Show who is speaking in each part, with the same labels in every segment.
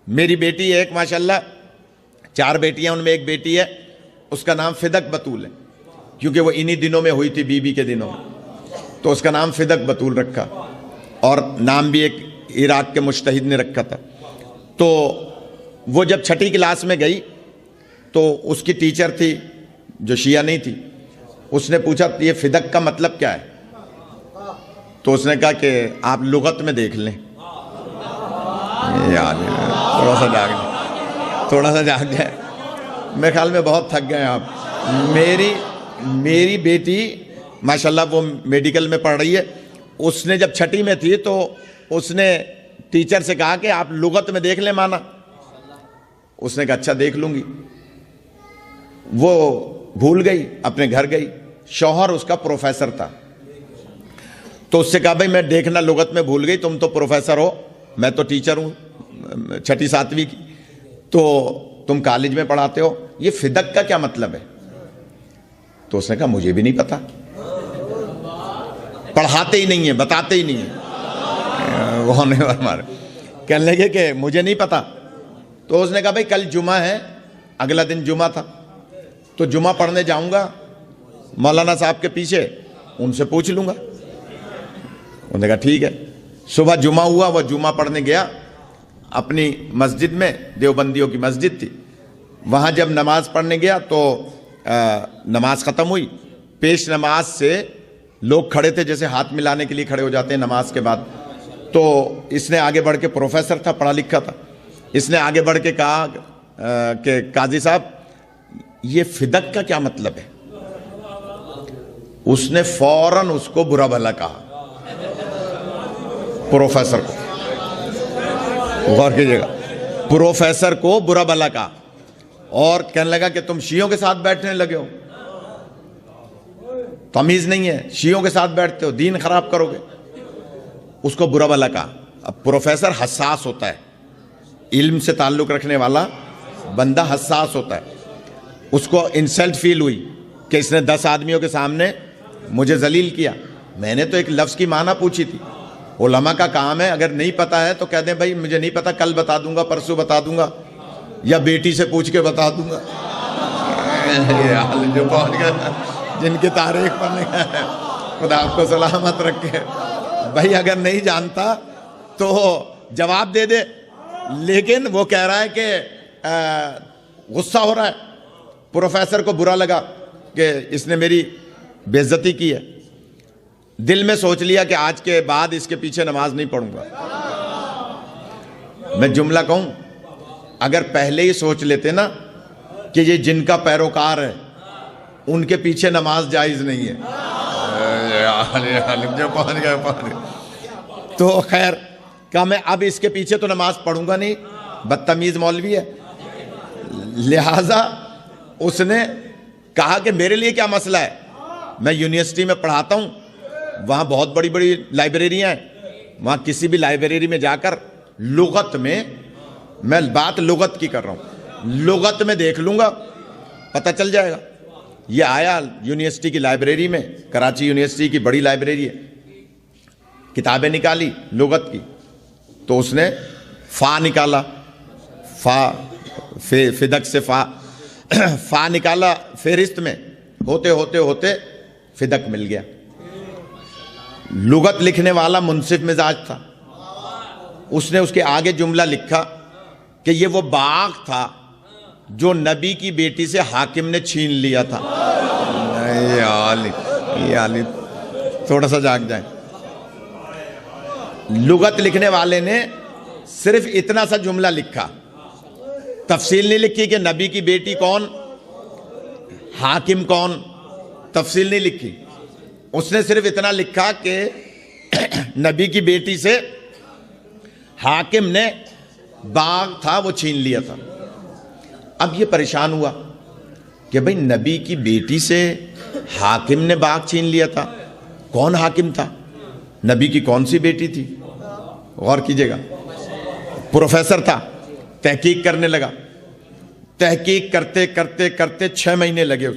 Speaker 1: میری بیٹی ایک ماشاءاللہ 4 بیٹیاں، ان میں ایک بیٹی ہے اس کا نام فدق بطول ہے، کیونکہ وہ انہی دنوں میں ہوئی تھی، بی کے دنوں میں، تو اس کا نام فدق بطول رکھا، اور نام بھی ایک عراق کے مجتہد نے رکھا تھا۔ تو وہ جب 6ٹھی کلاس میں گئی تو اس کی ٹیچر تھی جو شیعہ نہیں تھی، اس نے پوچھا یہ فدق کا مطلب کیا ہے؟ تو اس نے کہا کہ آپ لغت میں دیکھ لیں۔ یار تھوڑا سا جاگ جائے، میرے خیال میں بہت تھک گئے آپ۔ میری بیٹی ماشاءاللہ وہ میڈیکل میں پڑھ رہی ہے، اس نے جب 6ٹھی میں تھی تو اس نے ٹیچر سے کہا کہ آپ لغت میں دیکھ لیں مانا۔ اس نے کہا اچھا دیکھ لوں گی۔ وہ بھول گئی، اپنے گھر گئی، شوہر اس کا پروفیسر تھا، تو اس سے کہا بھائی میں دیکھنا لغت میں بھول گئی، تم تو پروفیسر ہو، میں تو ٹیچر ہوں 6ٹھی 7ویں کی، تو تم کالج میں پڑھاتے ہو، یہ فدق کا کیا مطلب ہے؟ تو اس نے کہا مجھے بھی نہیں پتا، پڑھاتے ہی نہیں ہیں، بتاتے ہی نہیں ہیں۔ وہ ہمارے کہنے لگے کہ مجھے نہیں پتا۔ تو اس نے کہا بھائی کل جمعہ ہے، اگلا دن جمعہ تھا، تو جمعہ پڑھنے جاؤں گا مولانا صاحب کے پیچھے، ان سے پوچھ لوں گا۔ انہوں نے کہا ٹھیک ہے۔ صبح جمعہ ہوا، وہ جمعہ پڑھنے گیا اپنی مسجد میں، دیوبندیوں کی مسجد تھی، وہاں جب نماز پڑھنے گیا تو نماز ختم ہوئی، پیش نماز سے لوگ کھڑے تھے جیسے ہاتھ ملانے کے لیے کھڑے ہو جاتے ہیں نماز کے بعد، تو اس نے آگے بڑھ کے، پروفیسر تھا، پڑھا لکھا تھا، اس نے آگے بڑھ کے کہا کہ قاضی صاحب یہ فدق کا کیا مطلب ہے؟ اس نے فوراً اس کو برا بھلا کہا، پروفیسر کو، غور کیجیے گا، پروفیسر کو برا بھلا کہا، اور کہنے لگا کہ تم شیعوں کے ساتھ بیٹھنے لگے ہو، تمیز نہیں ہے، شیعوں کے ساتھ بیٹھتے ہو، دین خراب کرو گے۔ اس کو برا بھلا کہا۔ اب پروفیسر حساس ہوتا ہے، علم سے تعلق رکھنے والا بندہ حساس ہوتا ہے، اس کو انسلٹ فیل ہوئی کہ اس نے 10 آدمیوں کے سامنے مجھے ذلیل کیا۔ میں نے تو ایک لفظ کی معنی پوچھی تھی، علماء کا کام ہے اگر نہیں پتا ہے تو کہہ دیں بھائی مجھے نہیں پتا، کل بتا دوں گا، پرسوں بتا دوں گا، یا بیٹی سے پوچھ کے بتا دوں گا۔ جو پہنچ گئے جن کی تاریخ پڑھنے گئے، خدا آپ کو سلامت رکھے۔ بھائی اگر نہیں جانتا تو جواب دے دے، لیکن وہ کہہ رہا ہے کہ غصہ ہو رہا ہے، پروفیسر کو برا لگا کہ اس نے میری بے عزتی کی ہے، دل میں سوچ لیا کہ آج کے بعد اس کے پیچھے نماز نہیں پڑھوں گا۔ میں جملہ کہوں، اگر پہلے ہی سوچ لیتے نا کہ یہ جن کا پیروکار ہے ان کے پیچھے نماز جائز نہیں ہے، تو خیر کہ میں اب اس کے پیچھے تو نماز پڑھوں گا نہیں، بدتمیز مولوی ہے، لہٰذا اس نے کہا کہ میرے لیے کیا مسئلہ ہے، میں یونیورسٹی میں پڑھاتا ہوں، وہاں بہت بڑی بڑی لائبریریاں ہیں، وہاں کسی بھی لائبریری میں جا کر لغت میں بات لغت کی کر رہا ہوں، لغت میں دیکھ لوں گا، پتہ چل جائے گا۔ یہ آیا یونیورسٹی کی لائبریری میں، کراچی یونیورسٹی کی بڑی لائبریری ہے، کتابیں نکالی لغت کی، تو اس نے فا نکالا، فدق سے فا نکالا، فہرست میں ہوتے ہوتے ہوتے فدق مل گیا۔ لغت لکھنے والا منصف مزاج تھا، اس نے اس کے آگے جملہ لکھا کہ یہ وہ باغ تھا جو نبی کی بیٹی سے حاکم نے چھین لیا تھا۔ تھوڑا سا جاگ جائیں۔ لغت لکھنے والے نے صرف اتنا سا جملہ لکھا، تفصیل نہیں لکھی کہ نبی کی بیٹی کون، حاکم کون، تفصیل نہیں لکھی، اس نے صرف اتنا لکھا کہ نبی کی بیٹی سے حاکم نے باغ تھا وہ چھین لیا تھا۔ اب یہ پریشان ہوا کہ بھئی نبی کی بیٹی سے حاکم نے باغ چھین لیا تھا، کون حاکم تھا، نبی کی کون سی بیٹی تھی؟ غور کیجئے گا، پروفیسر تھا، تحقیق کرنے لگا، تحقیق کرتے کرتے کرتے 6 مہینے لگے،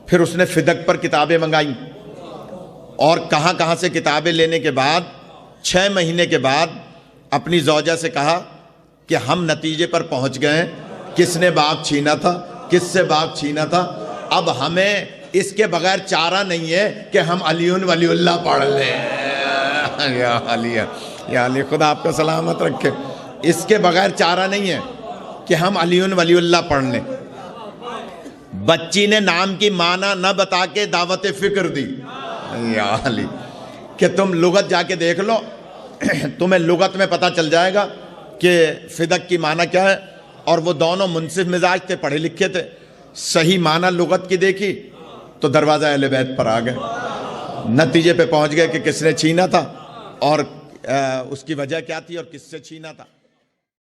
Speaker 1: پھر اس نے فدق پر کتابیں منگائیں، اور کہاں کہاں سے کتابیں لینے کے بعد 6 مہینے کے بعد اپنی زوجہ سے کہا کہ ہم نتیجے پر پہنچ گئے کس نے باغ چھینا تھا، کس سے باغ چھینا تھا. اب ہمیں اس کے بغیر چارہ نہیں ہے کہ ہم علی ولی اللہ پڑھ لیں. یا علی خدا آپ کا سلامت رکھے. اس کے بغیر چارہ نہیں ہے کہ ہم علی ولی اللہ پڑھ لیں. بچی نے نام کی معنی نہ بتا کے دعوت فکر دی. یا علی کہ تم لغت جا کے دیکھ لو، تمہیں لغت میں پتہ چل جائے گا کہ فدق کی معنی کیا ہے. اور وہ دونوں منصف مزاج تھے، پڑھے لکھے تھے. صحیح معنی لغت کی دیکھی تو دروازہ اہل بیت پر آ گئے. نتیجے پہ پہنچ گئے کہ کس نے چھینا تھا اور اس کی وجہ کیا تھی اور کس سے چھینا تھا.